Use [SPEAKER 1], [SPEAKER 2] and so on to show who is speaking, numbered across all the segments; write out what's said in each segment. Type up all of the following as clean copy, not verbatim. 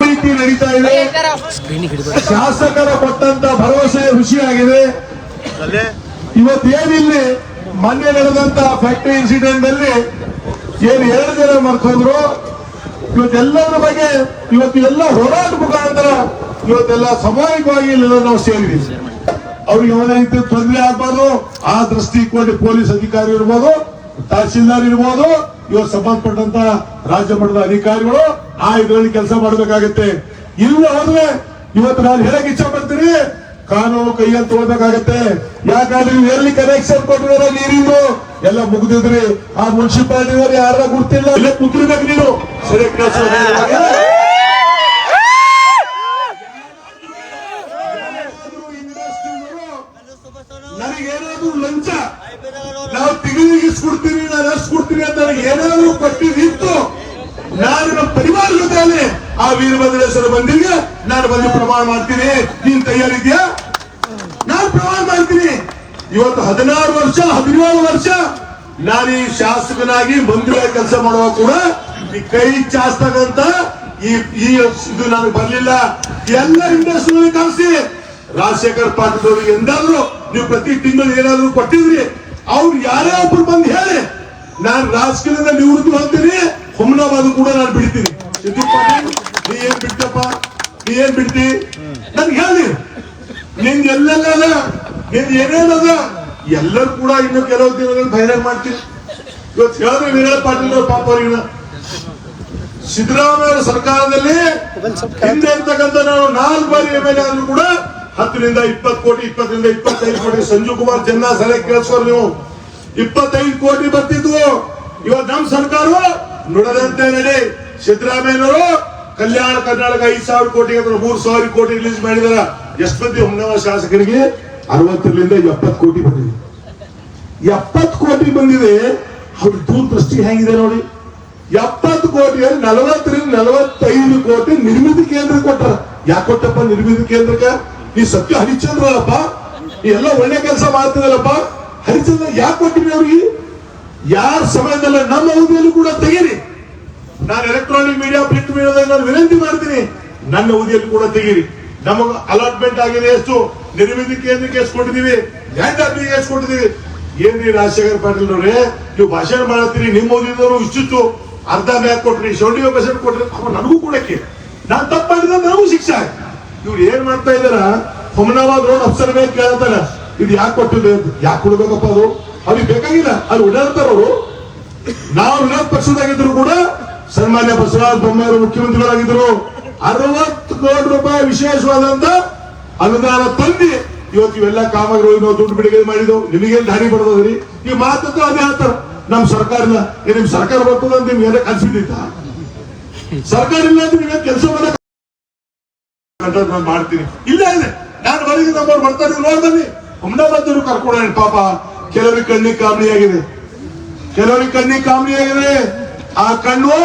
[SPEAKER 1] ರೀತಿ ನಡೀತಾ ಇದೆ. ಶಾಸಕರ ಕೊಟ್ಟಂತ ಭರವಸೆ ಖುಷಿಯಾಗಿದೆ. ಇವತ್ತೇನಿಲ್ಲಿ ಮೊನ್ನೆ ನಡೆದಂತ ಫ್ಯಾಕ್ಟರಿ ಇನ್ಸಿಡೆಂಟ್ ಅಲ್ಲಿ ಏನು 2 ಜನ ಮರ್ಕೊಂಡ್ರು. ಇವತ್ತೆಲ್ಲರ ಬಗ್ಗೆ ಇವತ್ತು ಎಲ್ಲ ಹೋರಾಟ ಮುಖಾಂತರ ಇವತ್ತೆಲ್ಲ ಸಾಮೂಹಿಕವಾಗಿ ಇಲ್ಲೆಲ್ಲ ನಾವು ಸೇರಿದ್ದೀವಿ. ಅವ್ರಿಗೆ ಯಾವುದೇ ರೀತಿ ತೊಂದರೆ ಆಗಬಾರ್ದು. ಆ ದೃಷ್ಟಿಕೋನ ಪೊಲೀಸ್ ಅಧಿಕಾರಿ ಇರ್ಬೋದು, ತಹಸೀಲ್ದಾರ್ ಇರ್ಬೋದು, ಇವತ್ತು ಸಂಬಂಧಪಟ್ಟಂತ ರಾಜ್ಯ ಮಟ್ಟದ ಅಧಿಕಾರಿಗಳು ಆ ಇದರಲ್ಲಿ ಕೆಲಸ ಮಾಡಬೇಕಾಗತ್ತೆ. ಇಲ್ಲ ಹೋದ್ರೆ ಇವತ್ತು ನಾನು ಹೇಳಕ್ ಇಚ್ಛೆ ಪಡ್ತೀನಿ, ಕಾನೂನು ಕೈಯಲ್ಲಿ ತಗೋಬೇಕಾಗತ್ತೆ. ಯಾಕಂದ್ರೆ ನೀವು ಎಲ್ಲಿ ಕನೆಕ್ಷನ್ ಕೊಟ್ಟಿರೋ ನೀರಿಂದು ಎಲ್ಲ ಮುಗಿದಿದ್ರಿ. ಆ ಮುನ್ಸಿಪಾಲಿಟಿಯವರು ಯಾರ ಗುರ್ತಿಲ್ಲ, ಇಲ್ಲೇ ಕುಂತಿರ್ಬೇಕು ನೀನು ಸರಿ ಕೆಲಸ. ನನಗೇನಾದ್ರೂ ಲಂಚ ನಾವು ತೆಗಿಸ್ಕೊಡ್ತೀನಿ, ನಾನು ಅಷ್ಟು ಕೊಡ್ತೀನಿ ಅಂತ ನನಗೆ ಏನಾದ್ರೂ ಕೊಟ್ಟಿದ್ದು ನಾನು ನಮ್ಮ ಪರಿವಾರ ಜೊತೆಯಲ್ಲಿ ಆ ವೀರಭದ್ರೇಶ್ವರ ಮಂದಿರಿಗೆ ನಾನು ಬಂದು ಪ್ರಮಾಣ ಮಾಡ್ತೀನಿ. ನೀನ್ ತಯಾರಿದ್ಯಾ? ನಾನು ಪ್ರಮಾಣ ಮಾಡ್ತೀನಿ. ಇವತ್ತು 16 ವರ್ಷ 17 ವರ್ಷ ನಾನು ಈ ಶಾಸಕನಾಗಿ ಮಂದಿರ ಕೆಲಸ ಮಾಡುವ ಕೂಡ ಈ ಕೈ ಚಾಸ್ತಕ್ಕಂತ ಇದು ನನಗೆ ಬರ್ಲಿಲ್ಲ. ಎಲ್ಲ ಇಂಡಸ್ಟ್ರಿ ಕಳಿಸಿ ರಾಜಶೇಖರ್ ಪಾಟೀಲ್ ಅವರಿಗೆ ಎಂದಾದ್ರು ನೀವು ಪ್ರತಿ ತಿಂಗಳು ಏನಾದ್ರು ಕೊಟ್ಟಿದ್ರಿ, ಅವ್ರು ಯಾರೇ ಒಬ್ರು ಬಂದು ಹೇಳಿ ನಾನು ರಾಜಕೀಯದಿಂದ ನಿವೃತ್ತಿ ಹೊಂದ್ತೀನಿ, ಹುಮ್ನಾಬಾದ್ ಕೂಡ ನಾನು ಬಿಡ್ತೀನಿ. ಸಿದ್ದು ಪಾಟೀಲ್ ನೀ ಏನ್ ಬಿಡ್ತಪ್ಪ, ನೀ ಏನ್ ಬಿಡ್ತಿ ನನ್ಗೆ ಹೇಳಿ. ನಿಂದ ಎಲ್ಲೆಲ್ಲ ನಿಂದ ಏನೇನದ ಎಲ್ಲರೂ ಕೂಡ ಇನ್ನು ಕೆಲವು ದಿನಗಳು ಬಹಿರಂಗ ಮಾಡ್ತೀನಿ. ಇವತ್ತು ಹೇಳಿದ್ರೆ ವೀರಪ್ಪ ಪಾಟೀಲ್ ಅವ್ರ ಪಾಪ ಅವ್ರಿಗೆ ಸಿದ್ದರಾಮಯ್ಯ ಸರ್ಕಾರದಲ್ಲಿ ಹಿಂದೆ ಇರ್ತಕ್ಕಂಥ ನಾವು 4 ಬಾರಿ MLA ಆದ್ರೂ ಕೂಡ 10 ರಿಂದ 20 ಕೋಟಿ 20 ರಿಂದ 25 ಕೋಟಿ ಸಂಜೀವ್ ಕುಮಾರ್ ಜನ್ನ ಸಲಹೆ ಕೇಳಿಸ್ಕೊಂಡು ನೀವು 25 ಕೋಟಿ ಬರ್ತಿದ್ವು. ಇವತ್ತು ನಮ್ಮ ಸರ್ಕಾರ ನುಡದಂತೆ ನಡೆ. ಸಿದ್ದರಾಮಯ್ಯನವರು ಕಲ್ಯಾಣ ಕರ್ನಾಟಕ 5,000 ಕೋಟಿ 3,000 ಕೋಟಿ ರಿಲೀಸ್ ಮಾಡಿದಾರ. ಎಷ್ಟು ಮಂದಿ ಹುಮ್ನಾಬಾದ್ ಶಾಸಕರಿಗೆ 60 ರಿಂದ 70 ಕೋಟಿ ಬಂದಿದೆ. 70 ಕೋಟಿ ಬಂದಿದೆ. ಅವ್ರ ದೂರದೃಷ್ಟಿ ಹೆಂಗಿದೆ ನೋಡಿ. 70 ಕೋಟಿಯಲ್ಲಿ 40 ರಿಂದ 45 ಕೋಟಿ ನಿರ್ಮಿತ ಕೇಂದ್ರ ಕೊಟ್ಟಾರ. ಯಾಕೆ ಕೊಟ್ಟಪ್ಪ ನಿರ್ಮಿತ ಕೇಂದ್ರಕ್ಕೆ? ನೀ ಸತ್ಯ ಹರಿಶ್ಚಂದ್ರ ಅಲ್ಲಪ್ಪ, ನೀ ಎಲ್ಲ ಒಳ್ಳೆ ಕೆಲಸ ಮಾಡ್ತಿದಲ್ಲಪ್ಪ. ಹರಿಶ್ಚಂದ್ರ ಯಾಕೆ ಕೊಟ್ಟಿರಿ ಅವ್ರಿಗೆ? ಯಾರ ಸಮಯದಲ್ಲ ನಮ್ಮ ಅವಧಿಯಲ್ಲೂ ಕೂಡ ತೆಗೀರಿ. ನಾನು ಎಲೆಕ್ಟ್ರಾನಿಕ್ ಮೀಡಿಯಾ ಪ್ರಿಂಟ್ ಮೀಡಿಯಾದಾಗ ನಾನು ವಿನಂತಿ ಮಾಡ್ತೀನಿ, ನನ್ನ ಅವಧಿಯಲ್ಲಿ ಕೂಡ ತೆಗೀರಿ. ನಮಗ ಅಲಾಟ್ಮೆಂಟ್ ಆಗಿದೆ ಎಷ್ಟು, ನಿರ್ಮಿತ ಕೇಂದ್ರಕ್ಕೆ ಎಷ್ಟು ಕೊಟ್ಟಿದೀವಿ, ಲ್ಯಾಂಡ್ ಆರ್ಮಿಗೆ ಎಷ್ಟು ಕೊಟ್ಟಿದೀವಿ. ಏನ್ರಿ ರಾಜಶೇಖರ್ ಪಾಟೀಲ್ ಅವ್ರೆ, ನೀವು ಭಾಷಣ ಮಾಡತ್ತೀರಿ, ನಿಮ್ಮ ಓದಿದವರು ಇಷ್ಟಿತ್ತು ಅರ್ಧ ಬ್ಯಾಗ್ ಕೊಟ್ರಿ, 75% ಕೊಟ್ರಿ. ನನಗೂ ಕೊಡಕ್ಕೆ ನಾನ್ ತಪ್ಪು ಮಾಡಿದ್ರೆ ನನಗೂ ಶಿಕ್ಷೆ. ಇವ್ರು ಏನ್ ಮಾಡ್ತಾ ಇದಾರ, ಹುಮ್ನಾಬಾದ್ ರೋಡ್ ಅಫ್ಸರ್ ಮೇಲೆ ಕೇಳ್ತಾರ, ಇದು ಯಾಕೆ ಕೊಟ್ಟಿದೆ, ಯಾಕೆ ಕೊಡ್ಬೇಕಪ್ಪ? ಅದು ಅವ್ರಿಗೆ ಬೇಕಾಗಿಲ್ಲ, ಅಲ್ಲಿ ಓಡಾಡ್ತಾರ ಅವರು. ನಾವು ವಿರೋಧ ಪಕ್ಷದಾಗಿದ್ರು ಕೂಡ ಸನ್ಮಾನ್ಯ ಬಸವರಾಜ ಬೊಮ್ಮಾಯಿ ಮುಖ್ಯಮಂತ್ರಿಗಳಾಗಿದ್ರು. 60 ಕೋಟಿ ರೂಪಾಯಿ ವಿಶೇಷವಾದಂತ ಅನುದಾನ ತಂದಿ ಇವತ್ತು ಇವೆಲ್ಲ ಕಾಮಗಾರಿ ನಾವು ದುಡ್ಡು ಬಿಡುಗಡೆ ಮಾಡಿದವು. ನಿಮಗೇನು ದಾರಿ ಬಡದ್ರಿ? ಈ ಮಾತಂತೂ ಅದೇ ಹೇಳ್ತಾರ, ನಮ್ ಸರ್ಕಾರ ಇಲ್ಲ. ನಿಮ್ ಸರ್ಕಾರ ಬರ್ತದ ಅಂತ ನಿಮ್ಗೆ ಕನ್ಸಿದ್ದ? ಸರ್ಕಾರ ಇಲ್ಲ ಅಂದ್ರೆ ನೀವೇ ಕೆಲಸ ಮಾಡಕ್ ನಾನು ಮಾಡ್ತೀನಿ. ಇಲ್ಲ ಇದೆ, ನಾನು ಬರೀ ನಮ್ಮವ್ರು ಬರ್ತಾರೆ ನೋಡ್ಬನ್ನಿ. ಹುಮ್ನಾಬಾದ್ ಕರ್ಕೊಂಡ ಪಾಪ ಕೆಲವರಿಗೆ ಕಣ್ಣಿಗೆ ಕಾಮಣಿ ಆಗಿದೆ, ಕೆಲವರಿಗೆ ಕಣ್ಣಿಗೆ ಕಾಮಣಿ ಆಗಿದೆ. ಆ ಕಣ್ಣು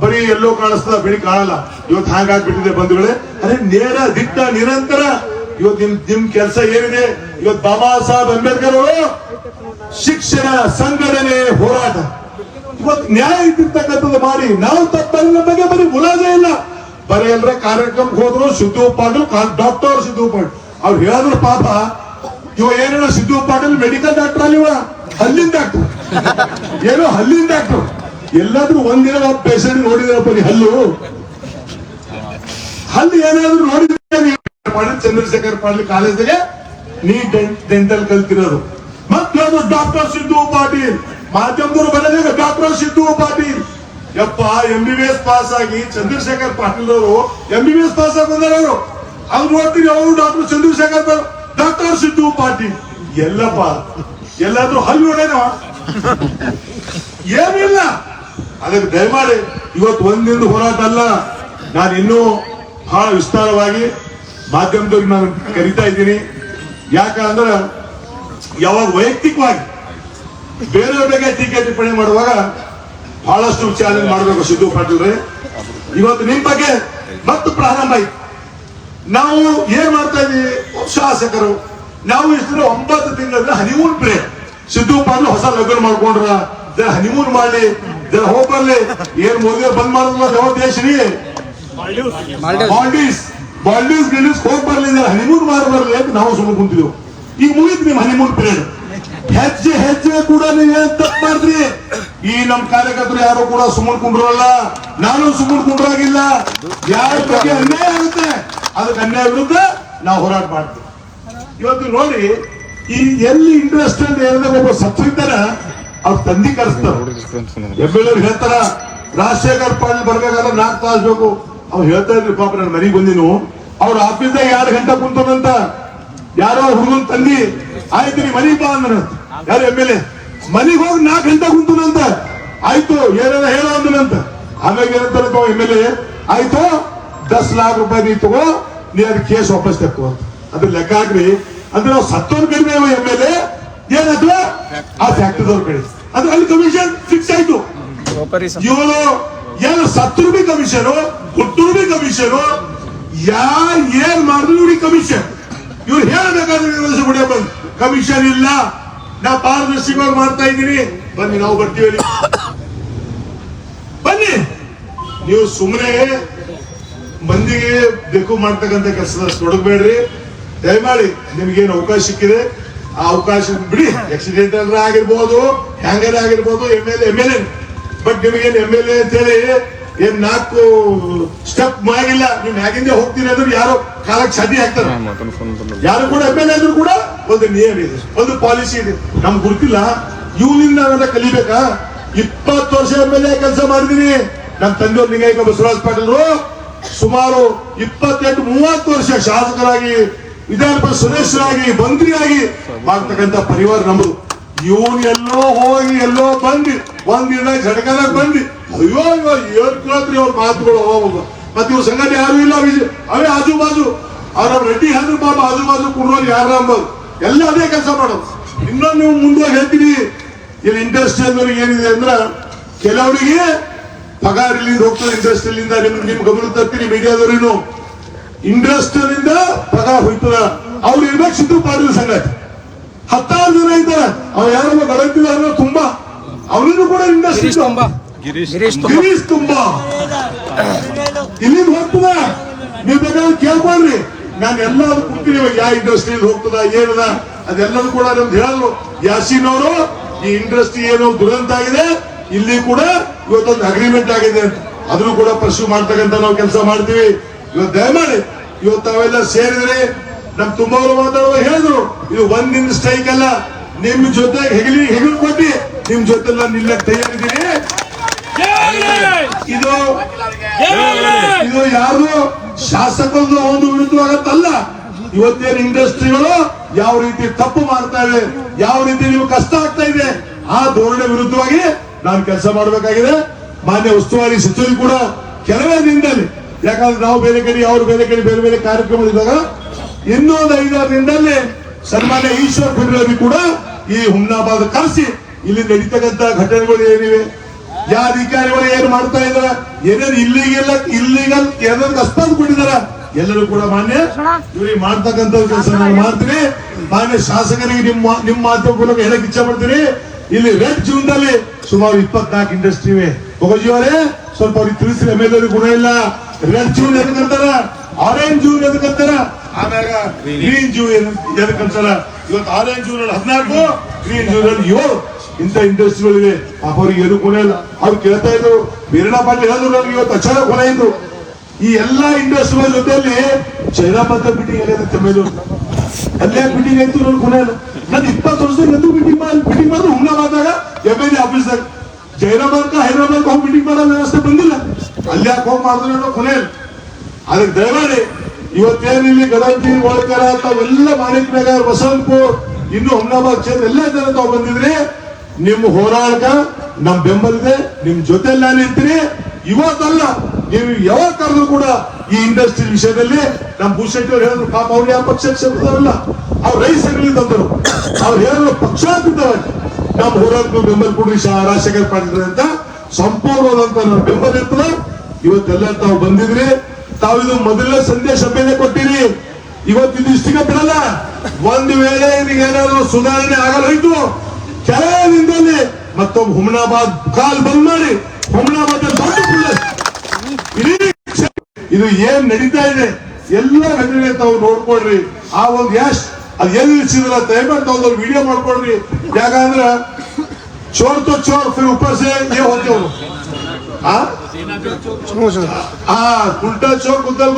[SPEAKER 1] ಬರೀ ಎಲ್ಲೋ ಕಾಣಿಸ್ತದ, ಬಿಳಿ ಕಾಣಲ್ಲ. ಇವತ್ತು ಹಾಗಾಗ್ಬಿಟ್ಟಿದೆ ಬಂಧುಗಳೇ. ಅದೇ ನೇರ ದಿಟ್ಟ ನಿರಂತರ ಇವತ್ತು ನಿಮ್ ಕೆಲಸ ಏನಿದೆ. ಇವತ್ತು ಬಾಬಾ ಸಾಹೇಬ್ ಅಂಬೇಡ್ಕರ್ ಅವರು ಶಿಕ್ಷಣ ಸಂಘಟನೆ ಹೋರಾಟ ಇವತ್ತು ನ್ಯಾಯ ಇದ್ದಿರ್ತಕ್ಕಂಥದ್ದು ಮಾಡಿ ನಾವು ತಪ್ಪಿನ ಬಗ್ಗೆ ಬರೀ ಮುಲಾಜೆ ಇಲ್ಲ. ಬರೀ ಎಲ್ಲರ ಕಾರ್ಯಕ್ರಮಕ್ಕೆ ಹೋದ್ರು ಸಿದ್ದು ಪಾಟೀಲ್ ಡಾಕ್ಟರ್ ಸಿದ್ದು ಪಾಟೀಲ್ ಅವ್ರು ಹೇಳಿದ್ರು ಪಾಪ. ಇವ ಏನೇನೋ ಸಿದ್ದು ಪಾಟೀಲ್ ಮೆಡಿಕಲ್ ಡಾಕ್ಟರ್ ಅಲ್ಲಿ, ಹಲ್ಲಿನ ಡಾಕ್ಟರ್, ಏನೋ ಹಲ್ಲಿನ ಡಾಕ್ಟರ್. ಎಲ್ಲಾದ್ರೂ ಒಂದಿನ ಪೇಷಂಟ್ ನೋಡಿದ್ರಪ್ಪ ಹಲ್ಲು ಏನಾದ್ರು ನೋಡಿದ್ರೆ ಚಂದ್ರಶೇಖರ್ ಪಾಟೀಲ್ ಕಾಲೇಜ್ಗೆ ನೀ ಡೆಂಟಲ್ ಕಲ್ತಿರೋದು. ಮತ್ತೆ ಡಾಕ್ಟರ್ ಸಿದ್ದು ಪಾಟೀಲ್ ಮಾಧ್ಯಮದವರು ಬರೋದಾಗ ಡಾಕ್ಟರ್ ಸಿದ್ದು ಪಾಟೀಲ್. ಯಪ್ಪ MBBS ಪಾಸ್ ಆಗಿ ಚಂದ್ರಶೇಖರ್ ಪಾಟೀಲ್ ಅವರು MBBS ಪಾಸ್ ಆಗಿ ಬಂದಾರ. ಅವರು ಅವ್ರು ನೋಡ್ತೀರಿ, ಅವರು ಡಾಕ್ಟರ್ ಚಂದ್ರಶೇಖರ್ ಡಾಕ್ಟರ್ ಸಿದ್ದು ಪಾಟೀಲ್. ಎಲ್ಲಪ್ಪ ಎಲ್ಲಾದ್ರೂ ಹಲ್ಲು ನೋಡೇನ? ಏನಿಲ್ಲ. ಅದಕ್ಕೆ ದಯಮಾಡಿ ಇವತ್ತು ಒಂದಿಂದ ಹೋರಾಟ ಅಲ್ಲ, ನಾನು ಇನ್ನೂ ಬಹಳ ವಿಸ್ತಾರವಾಗಿ ಮಾಧ್ಯಮದವ್ರಿಗೆ ನಾನು ಕರಿತಾ ಇದ್ದೀನಿ. ಯಾಕಂದ್ರೆ ಯಾವಾಗ ವೈಯಕ್ತಿಕವಾಗಿ ಬೇರೆಯವ್ರ ಬಗ್ಗೆ ಟೀಕೆ ಟಿಪ್ಪಣಿ ಮಾಡುವಾಗ ಬಹಳಷ್ಟು ಚಾಲೆಂಜ್ ಮಾಡಬೇಕು ಸಿದ್ದು ಪಾಟೀಲ್. ಇವತ್ತು ನಿಮ್ ಬಗ್ಗೆ ಮತ್ತೆ ಪ್ರಾರಂಭ ಆಯ್ತು. ನಾವು ಏನ್ ಮಾಡ್ತಾ ಇದೀವಿ, ಶಾಸಕರು ನಾವು ಇಷ್ಟು 9 ತಿಂಗಳ ಹನಿಮೂನ್ ಪ್ರೇಮ್. ಸಿದ್ದು ಪಾಟೀಲ್ ಹೊಸ ಲಗ್ನ ಮಾಡ್ಕೊಂಡ್ರ, ಹನಿಮೂನ್ ಮಾಡ್ಲಿ, ಹೋಗ್ಬರ್ಲಿ. ಏನ್ ಮೋದಿ ಬಂದ್ ಮಾಡಿದ್ಲ ಯಾವ ದೇಶ ರೀ? ಬಾಲ್ಡೀಸ್ ಗಿಲ್ಡೀಸ್ ಹೋಗಿ ಬರ್ಲಿಲ್ಲ, ಹನಿಮೂನ್ ಮಾರ್ ಬರ್ಲಿ ಅಂತ ನಾವು ಸುಮ್ಮನೆ ಕುಂತಿದ್ದೆವು. ಈಗ ಮುಗಿತು ನಿಮ್ ಹನಿಮೂನ್ ಪೀರಿಯಡ್. ಹೆಜ್ಜೆ ಕೂಡ ನೀವೇನ್ ತಪ್ಪು ಮಾಡಿದ್ರಿ. ಈ ನಮ್ ಕಾರ್ಯಕರ್ತರು ಯಾರು ಕೂಡ ಸುಮ್ಮನೆ ಕುಂಡ್ರಲ್ಲ, ನಾನು ಸುಮ್ಮನೆ ಕುಂಡ್ರಾಗಿಲ್ಲ. ಯಾರ ಬಗ್ಗೆ ಅನ್ಯಾಯ ಆಗುತ್ತೆ ಅದಕ್ಕೆ ಅನ್ಯಾಯ ವಿರುದ್ಧ ನಾವು ಹೋರಾಟ ಮಾಡ್ತೀವಿ. ಇವತ್ತು ನೋಡಿ, ಈ ಎಲ್ಲಿ ಇಂಟ್ರೆಸ್ಟ್ ಅಂತ ಹೇಳಿದಾಗ ಒಬ್ಬ ಸತ್ವಿದ್ದಾರ ಅವ್ರ ತಂದಿ ಕರೆಸ್ತಾರ. ಎಮ್ಮೆಲ್ಲೆ ಹೇಳ್ತಾರ ರಾಜಶೇಖರ್ ಪಾಟೀಲ್ ಬರ್ಬೇಕಾದ್ರೆ 4 ತಾಸು ಬೇಕು. ಅವ್ರು ಹೇಳ್ತಾ ಇದ್ರಿ, ಪಾಪ ನನ್ನ ಮನೆಗೆ ಬಂದಿನು, ಅವ್ರ ಆಫೀಸ್ದಾಗ 2 ಗಂಟೆ ಕುಂತನಂತ. ಯಾರೋ ಹುಡುಗನ್ ತಂದಿ, ಆಯ್ತು ನೀ ಮನೆಗೆ ಬಾ ಅಂದ್ರ. ಯಾರು ಎಮ್ಮೆಲ್ಲೆ ಮನೆಗೆ ಹೋಗಿ 4 ಗಂಟೆ ಕುಂತನಂತ. ಆಯ್ತು ಏನಾರ ಹೇಳೋ ಅಂದನಂತ. ಆಮೇಲೆ ಏನಂತಾರ ಎಮ್ಮೆಲ್ಲೆ, ಆಯ್ತು 10 लाख ರೂಪಾಯಿ ನೀ ತಗೋ, ನೀ ಅದ್ ಕೇಸ್ ವಾಪಸ್ ತಕ್ಕೋ ಅಂತ. ಅದ್ರ ಲೆಕ್ಕ ಹಾಕ್ರಿ. ಅಂದ್ರೆ ನಾವು ಸತ್ತೋರ್ ಕಡಿಮೆ ಎಮ್ಮೆಲ್ಲೆ ಏನಾದ್ರು ಆ ಫ್ಯಾಕ್ಟರಿದವ್ರ ಕಡೆ ಅದು ಅಲ್ಲಿ ಕಮಿಷನ್ ಫಿಕ್ಸ್ ಆಯ್ತು. ಇವರು ಏನು ಸತ್ತರು ಬಿ ಕಮಿಷನ್, ಹುಟ್ಟರು ಬಿ ಕಮಿಷನ್, ಏನ್ ಮಾಡಿದ್ರು ಇವ್ರಿಗೆ ಕಮಿಷನ್. ಇವ್ರು ಹೇಳಬೇಕಾದ್ರೆ ಕಮಿಷನ್ ಇಲ್ಲ, ನಾ ಪಾರದರ್ಶಕವಾಗಿ ಮಾಡ್ತಾ ಇದ್ದೀನಿ, ಬನ್ನಿ ನಾವು ಬರ್ತೀವಿ, ಬನ್ನಿ. ನೀವು ಸುಮ್ಮನೆ ಮಂದಿಗೆ ಬೇಕು ಮಾಡ್ತಕ್ಕಂಥ ಕೆಲಸದ ತೊಡಗಬೇಡ್ರಿ ದಯಮಾಡಿ. ನಿಮ್ಗೇನು ಅವಕಾಶ ಸಿಕ್ಕಿದೆ ಆ ಅವಕಾಶ ಬಿಡಿ. ಆಕ್ಸಿಡೆಂಟ್ ಅಂದ್ರೆ ಆಗಿರ್ಬೋದು, ಹ್ಯಾಂಗರ್ ಆಗಿರ್ಬೋದು, ಎಮ್ಎಲ್ಎ ಬಟ್ ನಿಮಗೇನು ಎಮ್ಎಲ್ಎ ಅಂತೇಳಿ ಏನ್ 4 ಸ್ಟೆಪ್ ಆಗಿಲ್ಲ. ನೀವು ಮ್ಯಾಗಿಂದ ಹೋಗ್ತೀನಿ ಅಂದ್ರೆ ಯಾರೋ ಕಾಲಕ್ಕೆ ಛಾತಿ ಹಾಕ್ತಾರೆ. ಯಾರು ಕೂಡ ಎಮ್ಎಲ್ಎ ಆದ್ರೂ ಕೂಡ ಒಂದು ನಿಯಮ ಇದೆ, ಒಂದು ಪಾಲಿಸಿ ಇದೆ. ನಮ್ಗೆ ಗೊತ್ತಿಲ್ಲ, ಇವ್ನಿಂದ ನಾವೆಲ್ಲ ಕಲಿಬೇಕಾ? 20 ವರ್ಷ ಎಮ್ಎಲ್ಎ ಕೆಲಸ ಮಾಡಿದೀನಿ. ನಮ್ಮ ತಂದೆಯವ್ರು ಲಿಂಗಾಯಕ ಬಸವರಾಜ ಪಾಟೀಲ್ರು ಸುಮಾರು 28-30 ವರ್ಷ ಶಾಸಕರಾಗಿ, ವಿಧಾನ ಪರಿಷತ್ ಸದಸ್ಯರಾಗಿ, ಮಂತ್ರಿಯಾಗಿ ಮಾಡ್ತಕ್ಕಂಥ ಪರಿವಾರ ನಮ್ಮದು. ಇವನು ಎಲ್ಲೋ ಹೋಗಿ ಎಲ್ಲೋ ಬಂದು ಒಂದಿನ ಝಟಕದಾಗ ಬಂದು ಅಯ್ಯೋ ಏನ್ ಕೇಳ್ತ್ರಿ ಅವ್ರ ಮಾತುಗಳು ಹೋಗ. ಮತ್ತೆ ಇವ್ರ ಸಂಗತಿ ಯಾರು ಇಲ್ಲ, ಅವೇ ಆಜು ಬಾಜು ಅವ್ರ ರೆಡ್ಡಿ ಹಂದ್ರು ಪಾಪ ಆಜು ಬಾಜು ಕುಡ್ರೋರು ಯಾರ ಅಂಬೋದು ಎಲ್ಲ ಅದೇ ಕೆಲಸ ಮಾಡೋದು. ಇನ್ನೊಂದು ನೀವು ಮುಂದುವರೆಗೆ ಹೇಳ್ತೀನಿ, ಇಲ್ಲಿ ಇಂಡಸ್ಟ್ರಿ ಏನಿದೆ ಅಂದ್ರ ಕೆಲವರಿಗೆ ಪಗಾರ ಇಲ್ಲಿಂದ ಹೋಗ್ತದೆ. ಇಂಡಸ್ಟ್ರಿಯಿಂದ ನಿಮ್ ಗಮನ ತರ್ತೀನಿ ಮೀಡಿಯಾದವ್ರೇನು, ಇಂಡಸ್ಟ್ರಿಯಿಂದ ಪಗಾರ ಹೋಯ್ತದ. ಅವ್ರು ಇರ್ಬೇಕು ಸಿದ್ದು ಪಾಟೀಲ್ ಸಂಗತಿ 10 ಜನ ಇದ್ದಾರೆ. ಅವ್ ಯಾರೋ ಗಡಂತಿದಾರ ತುಂಬಾ, ಅವನಿಗೂ ಕೂಡ ಇಂಡಸ್ಟ್ರಿ ಗಿರೀಶ್ ತುಂಬಾ ಇಲ್ಲಿಂದ ಹೋಗ್ತದ. ನೀವು ಬೇಕಾದ್ರೆ ಕೇಳ್ಕೊಳ್ರಿ, ನಾನು ಎಲ್ಲ ಕೊಡ್ತೀನಿ. ಯಾವ ಇಂಡಸ್ಟ್ರಿಯಲ್ಲಿ ಹೋಗ್ತದ ಏನದ ಅದೆಲ್ಲರೂ ಕೂಡ ನಮ್ದು ಹೇಳಲು. ಯಾಸೀನ್ ಅವರು ಈ ಇಂಡಸ್ಟ್ರಿ ಏನೋ ದುರಂತ ಆಗಿದೆ, ಇಲ್ಲಿ ಕೂಡ ಇವತ್ತೊಂದು ಅಗ್ರಿಮೆಂಟ್ ಆಗಿದೆ ಅಂತ ಅದನ್ನು ಕೂಡ ಪರ್ಸ್ಯೂ ಮಾಡ್ತಕ್ಕಂಥ ನಾವು ಕೆಲಸ ಮಾಡ್ತೀವಿ. ಇವತ್ತು ದಯಮಾಡಿ ಇವತ್ತು ತಾವೆಲ್ಲ ಸೇರಿದ್ರೆ ನಮ್ ತುಂಬವರು ಮಾತಾಡುವ ಹೇಳಿದ್ರು, ಇದು ಒಂದಿನ ಸ್ಟ್ರೈಕ್ ಅಲ್ಲ, ನಿಮ್ ಜೊತೆ ಹೆಗಲು ಕೊಟ್ಟಿ ನಿಮ್ ಜೊತೆ ನಿಲ್ಲಕ್ಕೆ ತಯಾರಿದ್ದೀನಿ. ಇದು ಯಾರು ಶಾಸಕರು ಒಂದು ವಿರುದ್ಧವಾಗತ್ತಲ್ಲ. ಇವತ್ತೇನು ಇಂಡಸ್ಟ್ರಿಗಳು ಯಾವ ರೀತಿ ತಪ್ಪು ಮಾಡ್ತಾ ಇವೆ, ಯಾವ ರೀತಿ ನಿಮ್ಗೆ ಕಷ್ಟ ಆಗ್ತಾ ಇದೆ, ಆ ಧೋರಣೆ ವಿರುದ್ಧವಾಗಿ ನಾನು ಕೆಲಸ ಮಾಡಬೇಕಾಗಿದೆ. ಮಾನ್ಯ ಉಸ್ತುವಾರಿ ಸಚಿವರು ಕೂಡ ಕೆಲವೇ ದಿನದಲ್ಲಿ, ಯಾಕಂದ್ರೆ ನಾವು ಬೇರೆ ಕಡೆ ಅವ್ರು ಬೇರೆ ಕಡೆ ಬೇರೆ ಬೇರೆ ಕಾರ್ಯಕ್ರಮಗಳಿದ್ದಾಗ ಇನ್ನೊಂದು 5-6 ದಿನದಲ್ಲಿ ಸನ್ಮಾನ್ಯ ಈಶ್ವರ್ ಖಂಡ್ರೆ ಕೂಡ ಈ ಹುಮ್ನಾಬಾದ್ ಕರೆಸಿ ಇಲ್ಲಿ ನಡೀತಕ್ಕಂಥ ಘಟನೆಗಳು ಏನಿವೆ, ಯಾವ ಅಧಿಕಾರಿಗಳು ಏನು ಮಾಡ್ತಾ ಇದಾರ, ಏನೇನು ಇಲ್ಲಿಗಲ್ ಏನಾದ್ರು ಅಸ್ಪಾದ್ ಕೊಟ್ಟಿದಾರ, ಎಲ್ಲರೂ ಕೂಡ ಮಾನ್ಯ ಇವ್ರಿಗೆ ಮಾಡ್ತಕ್ಕಂಥ ಕೆಲಸ ನಾನು ಮಾಡ್ತೀನಿ. ಮಾನ್ಯ ಶಾಸಕರಿಗೆ ನಿಮ್ಮ ಮಾತು ಮೂಲಕ ಹೇಳಕ್ ಇಚ್ಛೆ ಪಡ್ತೀನಿ. ಇಲ್ಲಿ ರೆಡ್ ಜೂನ್ದಲ್ಲಿ ಸುಮಾರು 24 ಇಂಡಸ್ಟ್ರಿ ಇವೆ. ಹೋಗೋಜಿಯವರೇ ಸ್ವಲ್ಪ ಅವ್ರಿಗೆ ತಿಳಿಸಿದ್ರೆ ಎಮ್ಎಲ್ಎ ಗುಣ ಇಲ್ಲ. ರೆಡ್ ಜೂನ್ ಎದಕ್ಕಂತಾರ, ಆರೆಂಜ್ ಜೂನ್ ಎದಕ್ಕಂತಾರ, ಆಮ್ಯಾಗ ಗ್ರೀನ್ ಜೂನ್ ಎದಕ್ಕಂತಾರ. ಇವತ್ತು ಆರೆಂಜ್ ಜೂನ್ 14, ಗ್ರೀನ್ ಜೂನ್ 7 ಇಂಥ ಇಂಡಸ್ಟ್ರಿಗಳಿವೆ. ಅವ್ರಿಗೆ ಏನು ಗುಣ ಇಲ್ಲ. ಅವ್ರು ಕೇಳ್ತಾ ಇದ್ರು, ವೀರಣ್ಣ ಪಾಟೀಲ್ ಹೇಳಿದ್ರು ನಮ್ಗೆ ಇವತ್ತು ಅಚಾನಕ್ ಗುಣ ಇದ್ರು. ಈ ಎಲ್ಲಾ ಇಂಡಸ್ಟ್ರಿಗಳ ಜೊತೆಯಲ್ಲಿ ಚೈನಾಬದ್ಧ ಮೀಟಿಂಗ್ ಎಲ್ಲ ತಮ್ಮೇಲು ಅಲ್ಲೇ ಮೀಟಿಂಗ್ ಆಯ್ತು. ನೋಡಿ ಗುಣ ಇಲ್ಲ. ನಾನು 20 ವರ್ಷದಿಂದ ಎಂದೂ ಮೀಟಿಂಗ್ ಮಾಡಿದ್ರೆ ಹುಮ್ನಾಬಾದಾಗ ಎಮ್ಎಲ್ಎ ಆಫೀಸ್ದಾಗ ಜೈರಾಬಾದ್ ಹೈದರಾಬಾದ್ ಹೋಗಿ ಮೀಟಿಂಗ್ ಮಾಡೋ ವ್ಯವಸ್ಥೆ ಬಂದಿಲ್ಲ. ಅಲ್ಲಿ ಯಾಕೆ ಹೋಗಿ ಮಾಡಿದ್ರೆ ಕೊನೆ ಇಲ್ಲ. ಅದಕ್ಕೆ ದಯಮಾಡಿ ಇವತ್ತೇನು ಇಲ್ಲಿ ಗದಗಿ ಒಳಕರ ತಾವೆಲ್ಲ ಮಾಣಿಕ್ನಗರ್ ಬಸವಂತಪುರ್ ಇನ್ನು ಹುಮ್ನಾಬಾದ್ ಕ್ಷೇತ್ರ ಎಲ್ಲ ಜನ ತಾವು ಬಂದಿದ್ರಿ. ನಿಮ್ಮ ಹೋರಾಟ ನಮ್ ಬೆಂಬಲಿದೆ, ನಿಮ್ ಜೊತೆ ನಾನು ಇರ್ತೀನಿ. ಇವತ್ತಲ್ಲ, ನೀವು ಯಾವಾಗ ಕರೆದ್ರು ಕೂಡ ಈ ಇಂಡಸ್ಟ್ರಿ ವಿಷಯದಲ್ಲಿ ನಮ್ಮ ಭೂಷೆಟ್ಟಿ ಅವ್ರು ಹೇಳಿದ್ರು, ಪಾಪ ಅವ್ರು ಯಾವ ಪಕ್ಷಕ್ಕೆ ಸೇರಿದವರಲ್ಲ, ಅವ್ರು ರೈತ ಸಂಘದಲ್ಲಿ ತಂದರು. ಅವ್ರು ಹೇಳಿದ್ರು ಪಕ್ಷಾತೀತವಾಗಿ ನಮ್ಮ ಹೋರಾಟಕ್ಕೂ ಬೆಂಬಲ ಕೊಡ್ರಿ ರಾಜಶೇಖರ್ ಪಾಟೀಲ್ ಅಂತ ಸಂಪೂರ್ಣವಾದಂತ ನಮ್ಮ ಬೆಂಬಲ ಇರ್ತದೆ. ಇವತ್ತೆಲ್ಲ ತಾವು ಬಂದಿದ್ರಿ, ತಾವು ಇದು ಮೊದಲನೇ ಸಂದೇಶ ಬೇರೆ ಕೊಟ್ಟಿರಿ. ಇವತ್ತಿದು ಇಷ್ಟಿಗೆ ಬಿಡಲ್ಲ. ಒಂದು ವೇಳೆ ಏನಾದ್ರು ಸುಧಾರಣೆ ಆಗಲ್ಲೋಯ್ತು, ಕೆಲವೇ ದಿನದಲ್ಲಿ ಮತ್ತೊಬ್ಬ ಹುಮ್ನಾಬಾದ್ ಕಾಲ್ ಬಂದ್ ಮಾಡಿ ಹುಮ್ನಾಬಾದ್ ದೊಡ್ಡ ಇದು ಏನ್ ನಡೀತಾ ಇದೆ ಎಲ್ಲ ಘಟನೆ ತಾವು ನೋಡ್ಕೊಳ್ರಿ. ಆ ಒಂದು ಅದ್ ಎಲ್ಲಿ ನಿಲ್ಸಿದ್ರ ದಯಮಾಡಿ ತಾವು ವಿಡಿಯೋ ಮಾಡ್ಕೊಳ್ರಿ. ಯಾಕಂದ್ರ ಚೋರ್ ತೋ ಚೋರ್ ಫಿರ್ ऊपर से ये होते हो उल्टा चोर गुद्दल